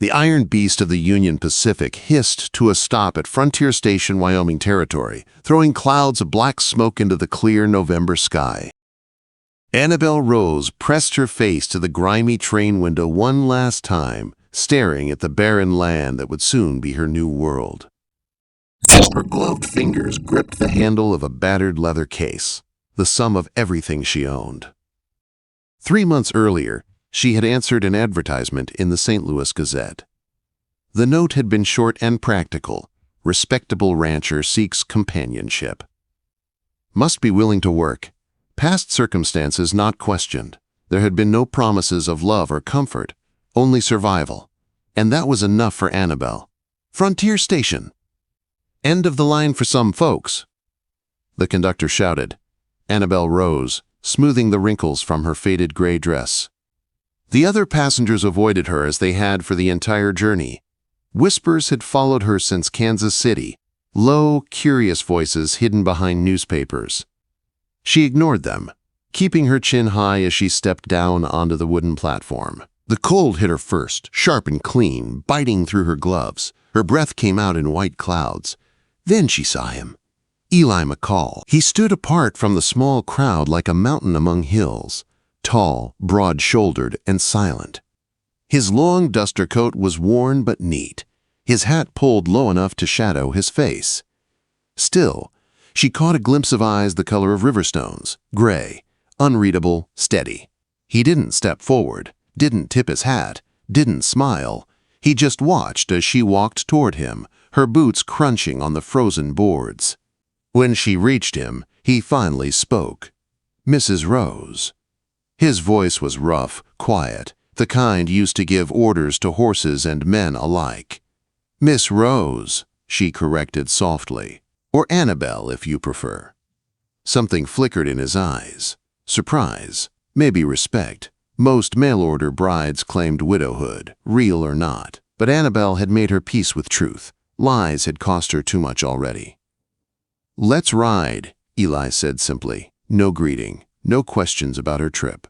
The iron beast of the Union Pacific hissed to a stop at Frontier Station, Wyoming Territory, throwing clouds of black smoke into the clear November sky. Annabelle Rose pressed her face to the grimy train window one last time, staring at the barren land that would soon be her new world. Her gloved fingers gripped the handle of a battered leather case, the sum of everything she owned. 3 months earlier, she had answered an advertisement in the St. Louis Gazette. The note had been short and practical. Respectable rancher seeks companionship. Must be willing to work. Past circumstances not questioned. There had been no promises of love or comfort, only survival. And that was enough for Annabelle. Frontier Station. End of the line for some folks. The conductor shouted. Annabelle rose, smoothing the wrinkles from her faded gray dress. The other passengers avoided her as they had for the entire journey. Whispers had followed her since Kansas City, low, curious voices hidden behind newspapers. She ignored them, keeping her chin high as she stepped down onto the wooden platform. The cold hit her first, sharp and clean, biting through her gloves. Her breath came out in white clouds. Then she saw him. Eli McCall. He stood apart from the small crowd like a mountain among hills. Tall, broad-shouldered, and silent. His long duster coat was worn but neat, his hat pulled low enough to shadow his face. Still, she caught a glimpse of eyes the color of river stones, gray, unreadable, steady. He didn't step forward, didn't tip his hat, didn't smile. He just watched as she walked toward him, her boots crunching on the frozen boards. When she reached him, he finally spoke. "Mrs. Rose." His voice was rough, quiet, the kind used to give orders to horses and men alike. "Miss Rose," she corrected softly, "or Annabelle if you prefer." Something flickered in his eyes. Surprise, maybe respect. Most mail-order brides claimed widowhood, real or not, but Annabelle had made her peace with truth. Lies had cost her too much already. "Let's ride," Eli said simply. No greeting, no questions about her trip.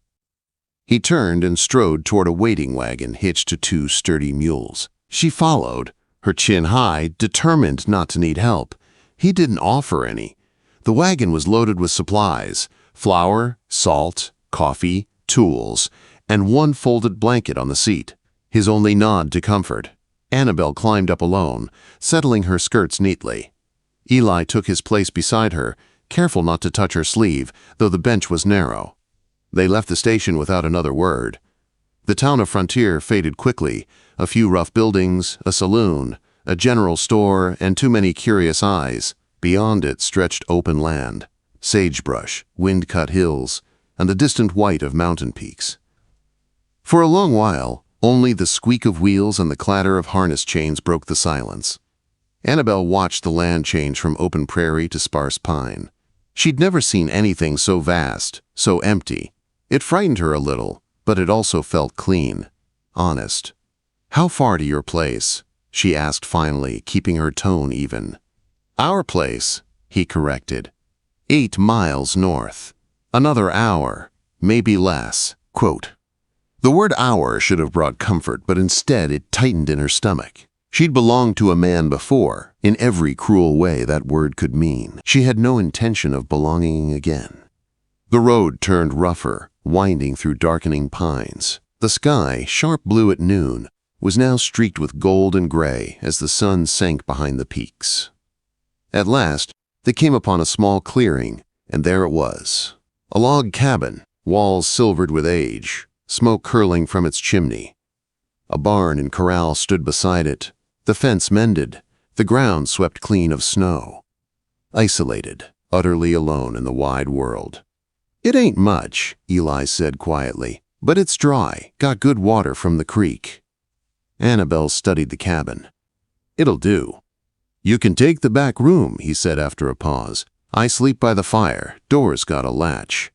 He turned and strode toward a waiting wagon hitched to 2 sturdy mules. She followed, her chin high, determined not to need help. He didn't offer any. The wagon was loaded with supplies: flour, salt, coffee, tools, and one folded blanket on the seat. His only nod to comfort. Annabelle climbed up alone, settling her skirts neatly. Eli took his place beside her, careful not to touch her sleeve, though the bench was narrow. They left the station without another word. The town of Frontier faded quickly, a few rough buildings, a saloon, a general store, and too many curious eyes. Beyond it stretched open land, sagebrush, wind-cut hills, and the distant white of mountain peaks. For a long while, only the squeak of wheels and the clatter of harness chains broke the silence. Annabelle watched the land change from open prairie to sparse pine. She'd never seen anything so vast, so empty. It frightened her a little, but it also felt clean, honest. "How far to your place?" she asked finally, keeping her tone even. "Our place," he corrected. 8 miles north. Another hour, maybe less. Quote. The word hour should have brought comfort, but instead it tightened in her stomach. She'd belonged to a man before, in every cruel way that word could mean. She had no intention of belonging again. The road turned rougher, winding through darkening pines. The sky, sharp blue at noon, was now streaked with gold and gray as the sun sank behind the peaks. At last, they came upon a small clearing, and there it was. A log cabin, walls silvered with age, smoke curling from its chimney. A barn and corral stood beside it, the fence mended, the ground swept clean of snow. Isolated, utterly alone in the wide world. "It ain't much," Eli said quietly, "but it's dry, got good water from the creek." Annabelle studied the cabin. "It'll do." "You can take the back room," he said after a pause. "I sleep by the fire, door's got a latch."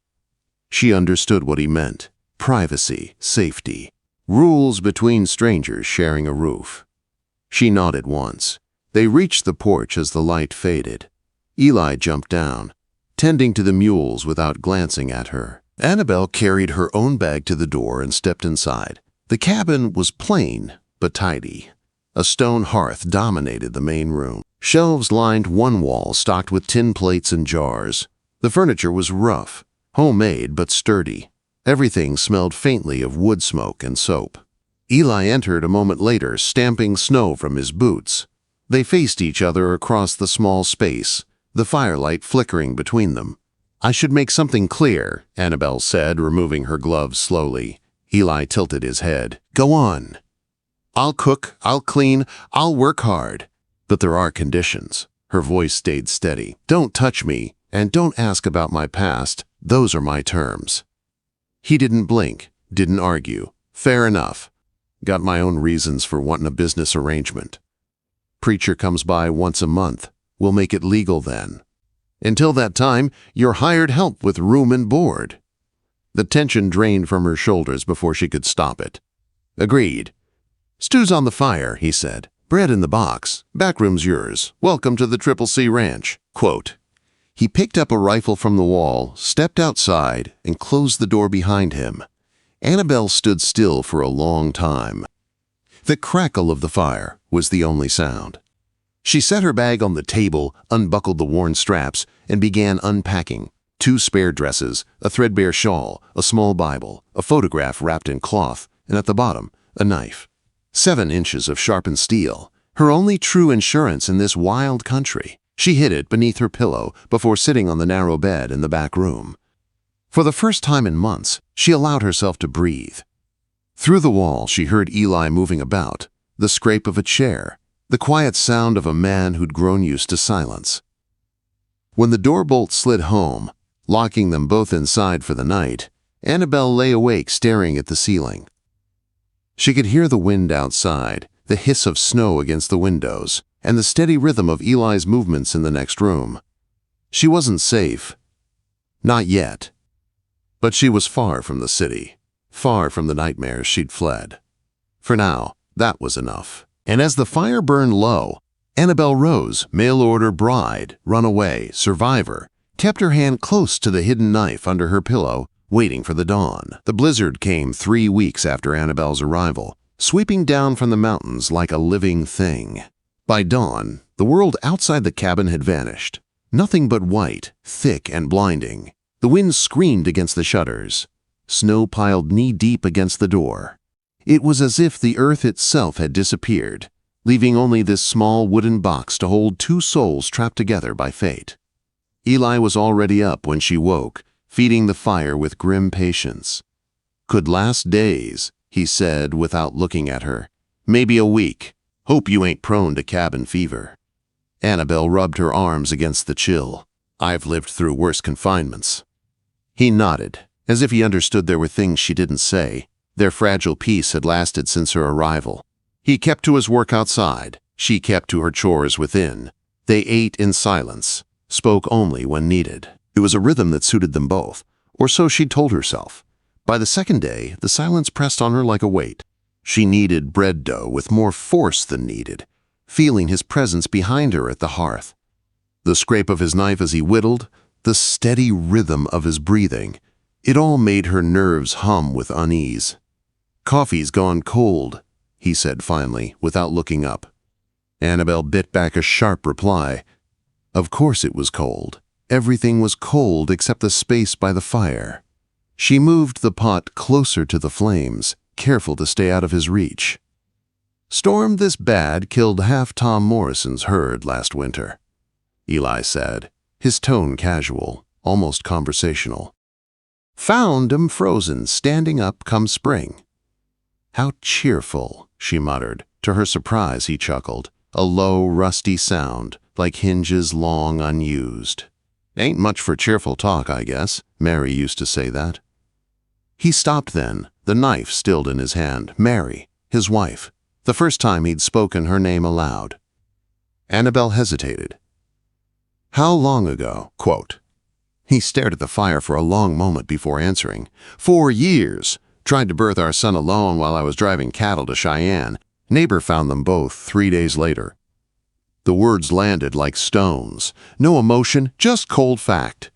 She understood what he meant. Privacy, safety, rules between strangers sharing a roof. She nodded once. They reached the porch as the light faded. Eli jumped down, tending to the mules without glancing at her. Annabelle carried her own bag to the door and stepped inside. The cabin was plain, but tidy. A stone hearth dominated the main room. Shelves lined one wall stocked with tin plates and jars. The furniture was rough, homemade but sturdy. Everything smelled faintly of wood smoke and soap. Eli entered a moment later, stamping snow from his boots. They faced each other across the small space, the firelight flickering between them. "I should make something clear," Annabelle said, removing her gloves slowly. Eli tilted his head. "Go on. I'll cook, I'll clean, I'll work hard. But there are conditions." Her voice stayed steady. "Don't touch me, and don't ask about my past. Those are my terms." He didn't blink, didn't argue. "Fair enough. Got my own reasons for wanting a business arrangement. Preacher comes by once a month. We'll make it legal then. Until that time, you're hired help with room and board." The tension drained from her shoulders before she could stop it. "Agreed. Stew's on the fire," he said. "Bread in the box. Back room's yours. Welcome to the Triple C Ranch." Quote. He picked up a rifle from the wall, stepped outside, and closed the door behind him. Annabelle stood still for a long time. The crackle of the fire was the only sound. She set her bag on the table, unbuckled the worn straps, and began unpacking. 2 spare dresses, a threadbare shawl, a small Bible, a photograph wrapped in cloth, and at the bottom, a knife. 7 inches of sharpened steel, her only true insurance in this wild country. She hid it beneath her pillow before sitting on the narrow bed in the back room. For the first time in months, she allowed herself to breathe. Through the wall, she heard Eli moving about, the scrape of a chair, the quiet sound of a man who'd grown used to silence. When the door bolt slid home, locking them both inside for the night, Annabelle lay awake staring at the ceiling. She could hear the wind outside, the hiss of snow against the windows, and the steady rhythm of Eli's movements in the next room. She wasn't safe. Not yet. But she was far from the city, far from the nightmares she'd fled. For now, that was enough. And as the fire burned low, Annabelle Rose, mail-order bride, runaway, survivor, kept her hand close to the hidden knife under her pillow, waiting for the dawn. The blizzard came 3 weeks after Annabelle's arrival, sweeping down from the mountains like a living thing. By dawn, the world outside the cabin had vanished. Nothing but white, thick and blinding. The wind screamed against the shutters. Snow piled knee-deep against the door. It was as if the earth itself had disappeared, leaving only this small wooden box to hold 2 souls trapped together by fate. Eli was already up when she woke, feeding the fire with grim patience. "Could last days," he said without looking at her. "Maybe a week. Hope you ain't prone to cabin fever." Annabelle rubbed her arms against the chill. "I've lived through worse confinements." He nodded, as if he understood there were things she didn't say. Their fragile peace had lasted since her arrival. He kept to his work outside. She kept to her chores within. They ate in silence, spoke only when needed. It was a rhythm that suited them both, or so she'd told herself. By the second day, the silence pressed on her like a weight. She kneaded bread dough with more force than needed, feeling his presence behind her at the hearth. The scrape of his knife as he whittled, the steady rhythm of his breathing, it all made her nerves hum with unease. "Coffee's gone cold," he said finally, without looking up. Annabelle bit back a sharp reply. Of course it was cold. Everything was cold except the space by the fire. She moved the pot closer to the flames, careful to stay out of his reach. "Storm this bad killed half Tom Morrison's herd last winter," Eli said, his tone casual, almost conversational. "Found 'em frozen, standing up come spring." "How cheerful," she muttered. To her surprise, he chuckled, a low, rusty sound, like hinges long unused. "Ain't much for cheerful talk, I guess. Mary used to say that." He stopped then, the knife stilled in his hand. Mary, his wife, the first time he'd spoken her name aloud. Annabelle hesitated. "How long ago?" Quote. He stared at the fire for a long moment before answering. 4 years. Tried to birth our son alone while I was driving cattle to Cheyenne. Neighbor found them both 3 days later. The words landed like stones. No emotion, just cold fact.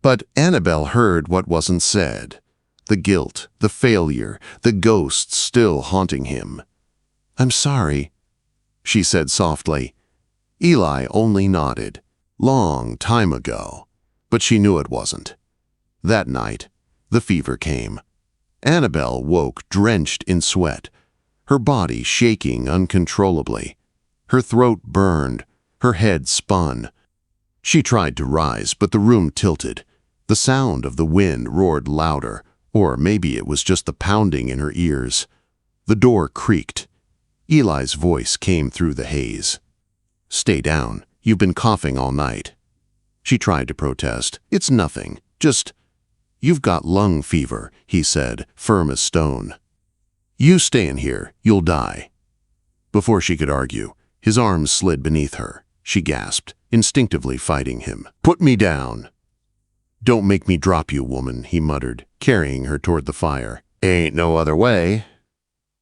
But Annabelle heard what wasn't said. The guilt, the failure, the ghosts still haunting him. "I'm sorry," she said softly. Eli only nodded. Long time ago. But she knew it wasn't. That night, the fever came. Annabelle woke drenched in sweat, her body shaking uncontrollably. Her throat burned, her head spun. She tried to rise, but the room tilted. The sound of the wind roared louder, or maybe it was just the pounding in her ears. The door creaked. Eli's voice came through the haze. "Stay down. You've been coughing all night." She tried to protest. "It's nothing. Just—" "You've got lung fever," he said, firm as stone. "You stay in here. You'll die." Before she could argue, his arms slid beneath her. She gasped, instinctively fighting him. "Put me down." "Don't make me drop you, woman," he muttered, carrying her toward the fire. "Ain't no other way."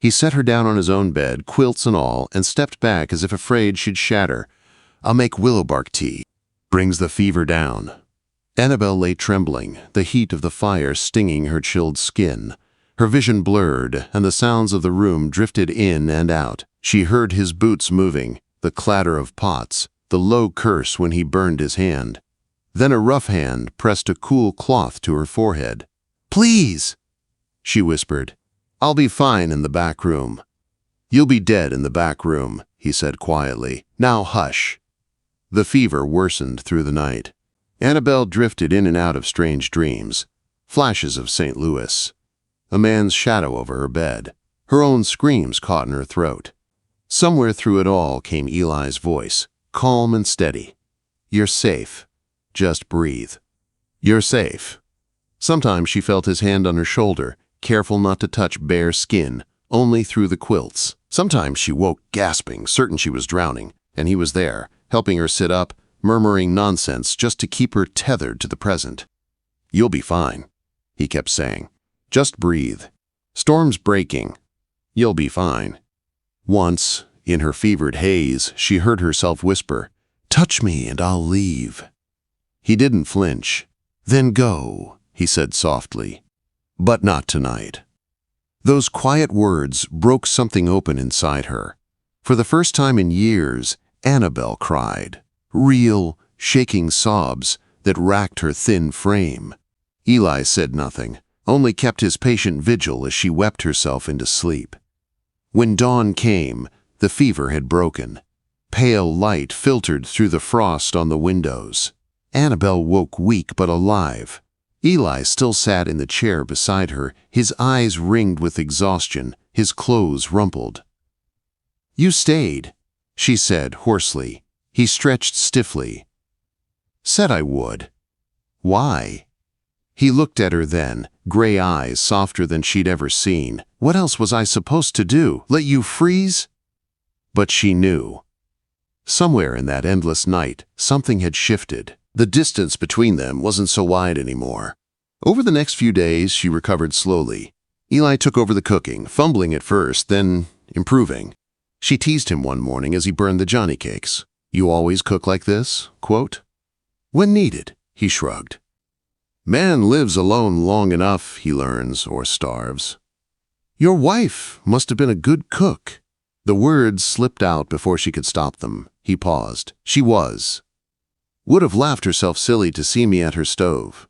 He set her down on his own bed, quilts and all, and stepped back as if afraid she'd shatter. "I'll make willow bark tea. Brings the fever down." Annabelle lay trembling, the heat of the fire stinging her chilled skin. Her vision blurred, and the sounds of the room drifted in and out. She heard his boots moving, the clatter of pots, the low curse when he burned his hand. Then a rough hand pressed a cool cloth to her forehead. "Please," she whispered. "I'll be fine in the back room." "You'll be dead in the back room," he said quietly. "Now hush." The fever worsened through the night. Annabelle drifted in and out of strange dreams, flashes of St. Louis, a man's shadow over her bed, her own screams caught in her throat. Somewhere through it all came Eli's voice, calm and steady. "You're safe. Just breathe. You're safe." Sometimes she felt his hand on her shoulder, careful not to touch bare skin, only through the quilts. Sometimes she woke gasping, certain she was drowning, and he was there, helping her sit up, murmuring nonsense just to keep her tethered to the present. "You'll be fine," he kept saying. "Just breathe. Storm's breaking. You'll be fine." Once, in her fevered haze, she heard herself whisper, "Touch me and I'll leave." He didn't flinch. "Then go," he said softly. "But not tonight." Those quiet words broke something open inside her. For the first time in years, Annabelle cried. Real, shaking sobs that racked her thin frame. Eli said nothing, only kept his patient vigil as she wept herself into sleep. When dawn came, the fever had broken. Pale light filtered through the frost on the windows. Annabelle woke weak but alive. Eli still sat in the chair beside her, his eyes ringed with exhaustion, his clothes rumpled. "You stayed," she said hoarsely. He stretched stiffly. "Said I would." "Why?" He looked at her then, gray eyes softer than she'd ever seen. "What else was I supposed to do? Let you freeze?" But she knew. Somewhere in that endless night, something had shifted. The distance between them wasn't so wide anymore. Over the next few days, she recovered slowly. Eli took over the cooking, fumbling at first, then improving. She teased him one morning as he burned the Johnny cakes. "You always cook like this?" quote. "When needed," he shrugged. "Man lives alone long enough, he learns, or starves." "Your wife must have been a good cook." The words slipped out before she could stop them. He paused. "She was. Would have laughed herself silly to see me at her stove."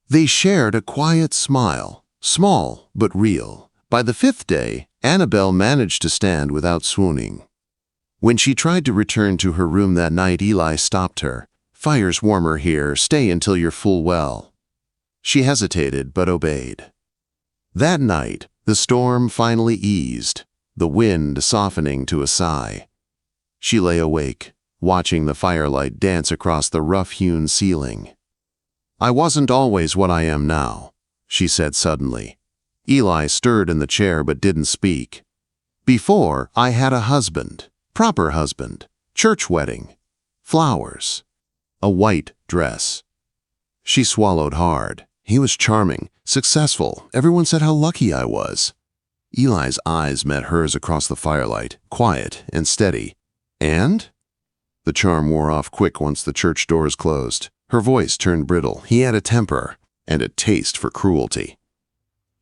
They shared a quiet smile, small but real. By the fifth day, Annabelle managed to stand without swooning. When she tried to return to her room that night, Eli stopped her. "Fire's warmer here. Stay until you're full well." She hesitated but obeyed. That night, the storm finally eased, the wind softening to a sigh. She lay awake, watching the firelight dance across the rough-hewn ceiling. "I wasn't always what I am now," she said suddenly. Eli stirred in the chair but didn't speak. "Before, I had a husband, proper husband, church wedding, flowers, a white dress." She swallowed hard. "He was charming, successful. Everyone said how lucky I was." Eli's eyes met hers across the firelight, quiet and steady. "And?" The charm wore off quick once the church doors closed. Her voice turned brittle. "He had a temper and a taste for cruelty."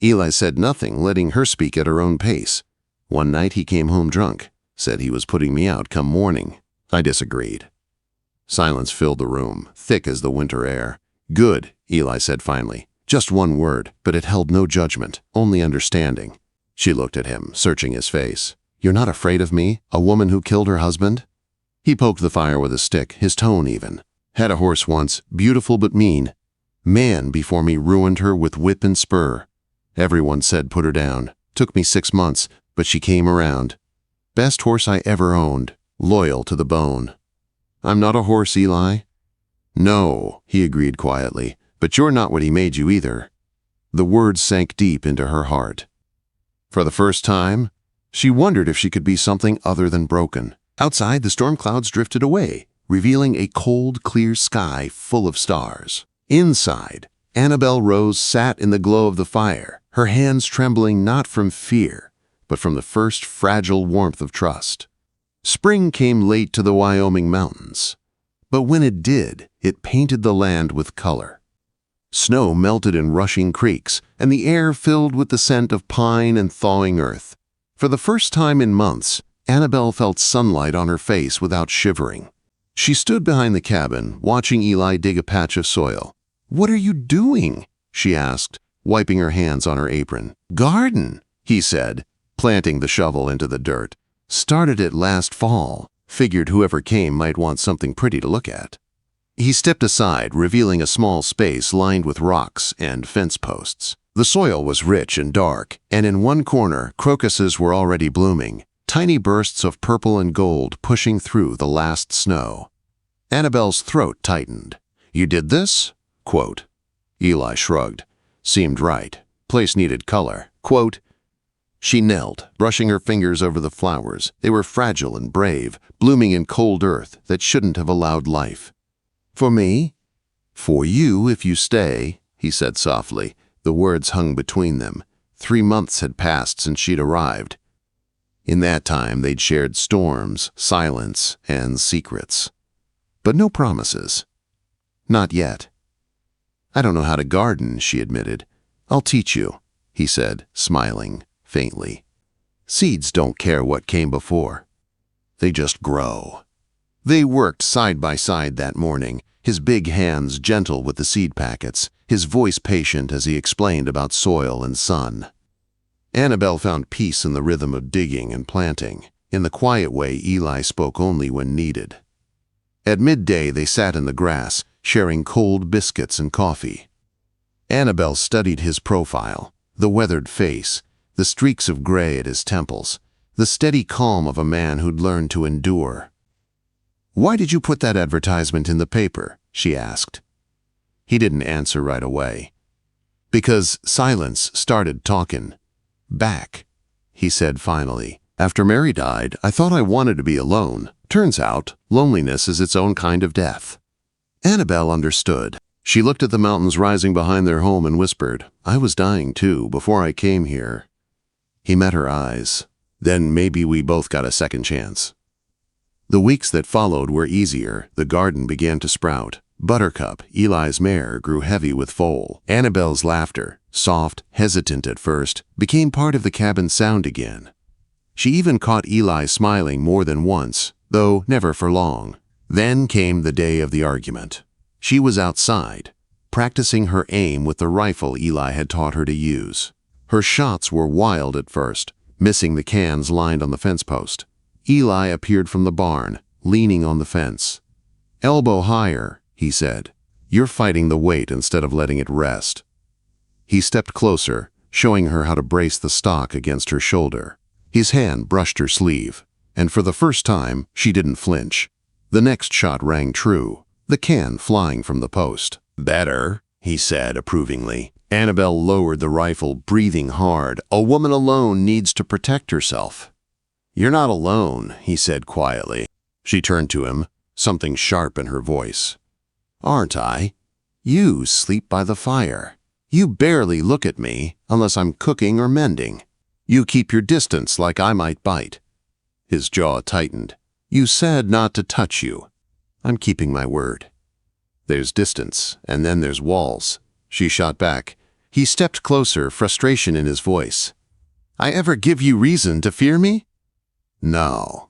Eli said nothing, letting her speak at her own pace. One night he came home drunk, said he was putting me out come morning. I disagreed. Silence filled the room, thick as the winter air. Good, Eli said finally. Just one word, but it held no judgment, only understanding. She looked at him, searching his face. You're not afraid of me, a woman who killed her husband? He poked the fire with a stick, his tone even. Had a horse once, beautiful but mean. Man before me ruined her with whip and spur. Everyone said put her down. Took me 6 months, but she came around. Best horse I ever owned, loyal to the bone. I'm not a horse, Eli. No, he agreed quietly, but you're not what he made you either. The words sank deep into her heart. For the first time, she wondered if she could be something other than broken. Outside, the storm clouds drifted away, revealing a cold, clear sky full of stars. Inside, Annabelle Rose sat in the glow of the fire, her hands trembling not from fear, but from the first fragile warmth of trust. Spring came late to the Wyoming mountains, but when it did, it painted the land with color. Snow melted in rushing creeks, and the air filled with the scent of pine and thawing earth. For the first time in months, Annabelle felt sunlight on her face without shivering. She stood behind the cabin, watching Eli dig a patch of soil. "What are you doing?" she asked, wiping her hands on her apron. "Garden," he said, planting the shovel into the dirt. "Started it last fall. Figured whoever came might want something pretty to look at." He stepped aside, revealing a small space lined with rocks and fence posts. The soil was rich and dark, and in one corner, crocuses were already blooming, tiny bursts of purple and gold pushing through the last snow. Annabelle's throat tightened. "You did this?" Quote. Eli shrugged. Seemed right. Place needed color. Quote. She knelt, brushing her fingers over the flowers. They were fragile and brave, blooming in cold earth that shouldn't have allowed life. "For me?" "For you, if you stay," he said softly. The words hung between them. 3 months had passed since she'd arrived. In that time, they'd shared storms, silence, and secrets. But no promises. Not yet. "I don't know how to garden," she admitted. "I'll teach you," he said, smiling faintly. "Seeds don't care what came before. They just grow." They worked side by side that morning, his big hands gentle with the seed packets, his voice patient as he explained about soil and sun. Annabelle found peace in the rhythm of digging and planting, in the quiet way Eli spoke only when needed. At midday they sat in the grass, sharing cold biscuits and coffee. Annabelle studied his profile, the weathered face, the streaks of gray at his temples, the steady calm of a man who'd learned to endure. "Why did you put that advertisement in the paper?" she asked. He didn't answer right away. "Because silence started talking. Back," he said finally. "After Mary died, I thought I wanted to be alone. Turns out, loneliness is its own kind of death." Annabelle understood. She looked at the mountains rising behind their home and whispered, "I was dying too, before I came here." He met her eyes. "Then maybe we both got a second chance." The weeks that followed were easier. The garden began to sprout. Buttercup, Eli's mare, grew heavy with foal. Annabelle's laughter, soft, hesitant at first, became part of the cabin's sound again. She even caught Eli smiling more than once, though never for long. Then came the day of the argument. She was outside, practicing her aim with the rifle Eli had taught her to use. Her shots were wild at first, missing the cans lined on the fence post. Eli appeared from the barn, leaning on the fence. "Elbow higher," he said. "You're fighting the weight instead of letting it rest." He stepped closer, showing her how to brace the stock against her shoulder. His hand brushed her sleeve, and for the first time, she didn't flinch. The next shot rang true, the can flying from the post. "Better," he said approvingly. Annabelle lowered the rifle, breathing hard. "A woman alone needs to protect herself." "You're not alone," he said quietly. She turned to him, something sharp in her voice. "Aren't I? You sleep by the fire. You barely look at me unless I'm cooking or mending. You keep your distance like I might bite." His jaw tightened. "You said not to touch you." "I'm keeping my word." "There's distance, and then there's walls," she shot back. He stepped closer, frustration in his voice. I ever give you reason to fear me? No.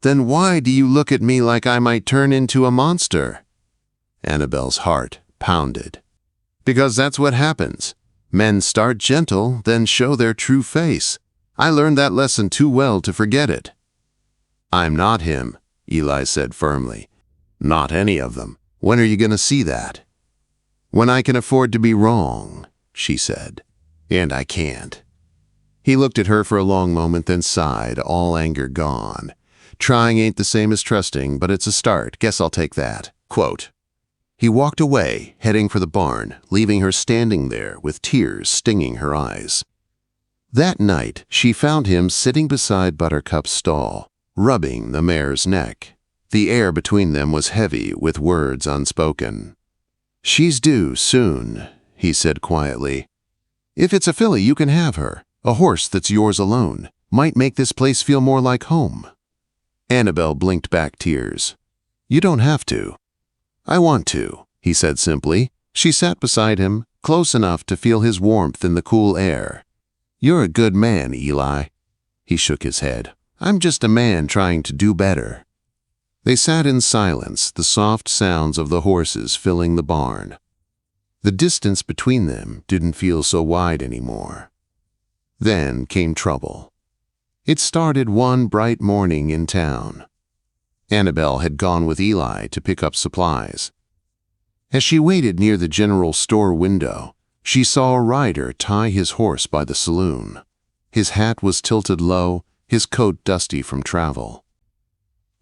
Then why do you look at me like I might turn into a monster? Annabelle's heart pounded. Because that's what happens. Men start gentle, then show their true face. I learned that lesson too well to forget it. I'm not him, Eli said firmly. Not any of them. When are you going to see that? When I can afford to be wrong, she said. And I can't. He looked at her for a long moment, then sighed, all anger gone. Trying ain't the same as trusting, but it's a start. Guess I'll take that. Quote. He walked away, heading for the barn, leaving her standing there with tears stinging her eyes. That night, she found him sitting beside Buttercup's stall, rubbing the mare's neck. The air between them was heavy with words unspoken. She's due soon, he said quietly. If it's a filly, you can have her. A horse that's yours alone. Might make this place feel more like home. Annabelle blinked back tears. You don't have to. I want to, he said simply. She sat beside him, close enough to feel his warmth in the cool air. You're a good man, Eli. He shook his head. I'm just a man trying to do better. They sat in silence, the soft sounds of the horses filling the barn. The distance between them didn't feel so wide anymore. Then came trouble. It started one bright morning in town. Annabelle had gone with Eli to pick up supplies. As she waited near the general store window, she saw a rider tie his horse by the saloon. His hat was tilted low, his coat dusty from travel.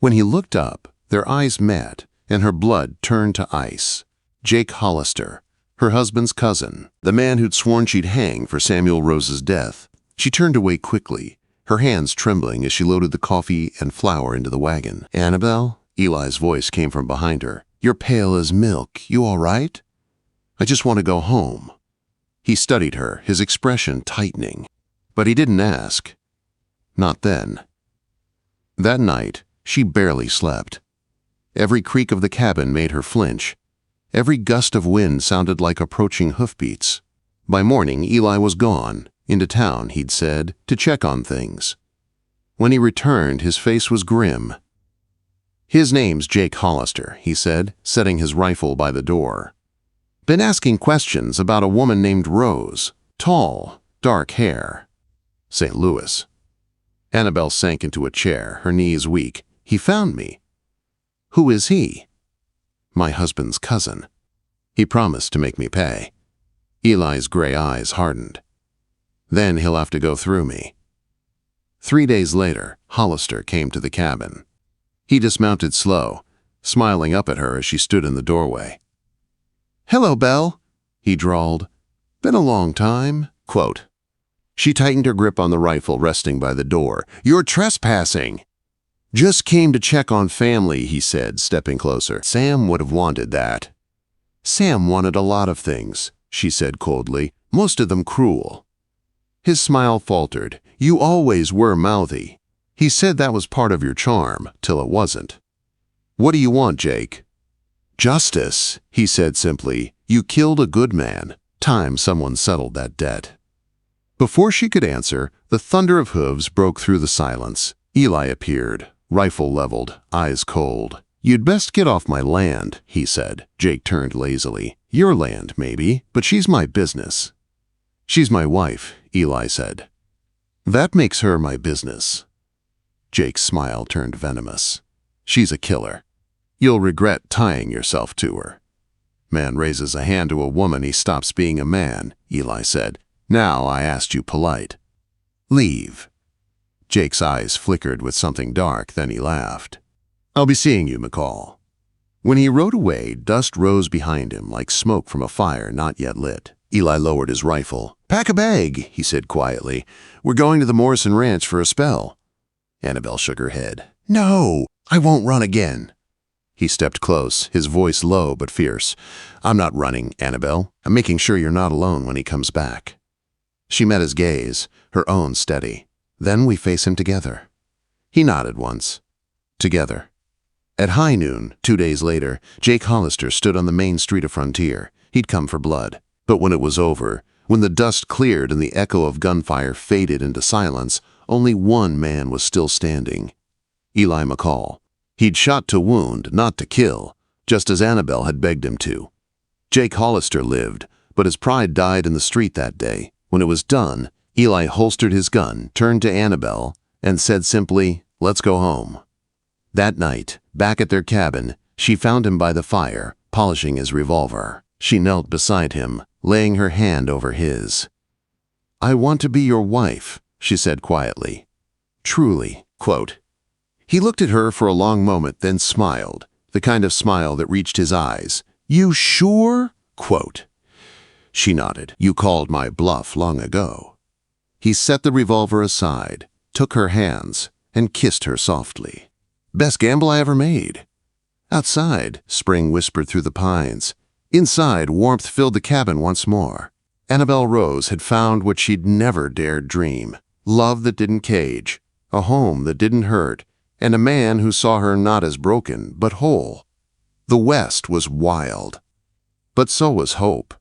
When he looked up, their eyes met, and her blood turned to ice. Jake Hollister, her husband's cousin, the man who'd sworn she'd hang for Samuel Rose's death. She turned away quickly, her hands trembling as she loaded the coffee and flour into the wagon. Annabelle? Eli's voice came from behind her. You're pale as milk. You all right? I just want to go home. He studied her, his expression tightening. But he didn't ask. Not then. That night, she barely slept. Every creak of the cabin made her flinch. Every gust of wind sounded like approaching hoofbeats. By morning, Eli was gone. Into town, he'd said, to check on things. When he returned, his face was grim. His name's Jake Hollister, he said, setting his rifle by the door. Been asking questions about a woman named Rose. Tall, dark hair. St. Louis. Annabelle sank into a chair, her knees weak. He found me. Who is he? My husband's cousin. He promised to make me pay. Eli's gray eyes hardened. Then he'll have to go through me. 3 days later, Hollister came to the cabin. He dismounted slow, smiling up at her as she stood in the doorway. Hello, Belle, he drawled. Been a long time. Quote. She tightened her grip on the rifle resting by the door. You're trespassing. Just came to check on family, he said, stepping closer. Sam would have wanted that. Sam wanted a lot of things, she said coldly, most of them cruel. His smile faltered. You always were mouthy. He said that was part of your charm, till it wasn't. What do you want, Jake? Justice, he said simply. You killed a good man. Time someone settled that debt. Before she could answer, the thunder of hooves broke through the silence. Eli appeared, rifle leveled, eyes cold. You'd best get off my land, he said. Jake turned lazily. Your land, maybe, but she's my business. She's my wife, Eli said. That makes her my business. Jake's smile turned venomous. She's a killer. You'll regret tying yourself to her. Man raises a hand to a woman, he stops being a man, Eli said. Now I asked you polite. Leave. Jake's eyes flickered with something dark, then he laughed. I'll be seeing you, McCall. When he rode away, dust rose behind him like smoke from a fire not yet lit. Eli lowered his rifle. Pack a bag, he said quietly. We're going to the Morrison Ranch for a spell. Annabelle shook her head. No, I won't run again. He stepped close, his voice low but fierce. I'm not running, Annabelle. I'm making sure you're not alone when he comes back. She met his gaze, her own steady. Then we face him together. He nodded once. Together. At high noon, 2 days later, Jake Hollister stood on the main street of Frontier. He'd come for blood. But when it was over, When the dust cleared and the echo of gunfire faded into silence, only one man was still standing. Eli McCall. He'd shot to wound, not to kill, just as Annabelle had begged him to. Jake Hollister lived, but his pride died in the street that day. When it was done, Eli holstered his gun, turned to Annabelle, and said simply, "Let's go home." That night, back at their cabin, she found him by the fire, polishing his revolver. She knelt beside him, laying her hand over his. "I want to be your wife," she said quietly. "Truly." Quote. He looked at her for a long moment, then smiled, the kind of smile that reached his eyes. "You sure?" Quote. She nodded. "You called my bluff long ago." He set the revolver aside, took her hands, and kissed her softly. "Best gamble I ever made." Outside, spring whispered through the pines. Inside, warmth filled the cabin once more. Annabelle Rose had found what she'd never dared dream. Love that didn't cage, a home that didn't hurt, and a man who saw her not as broken, but whole. The West was wild. But so was hope.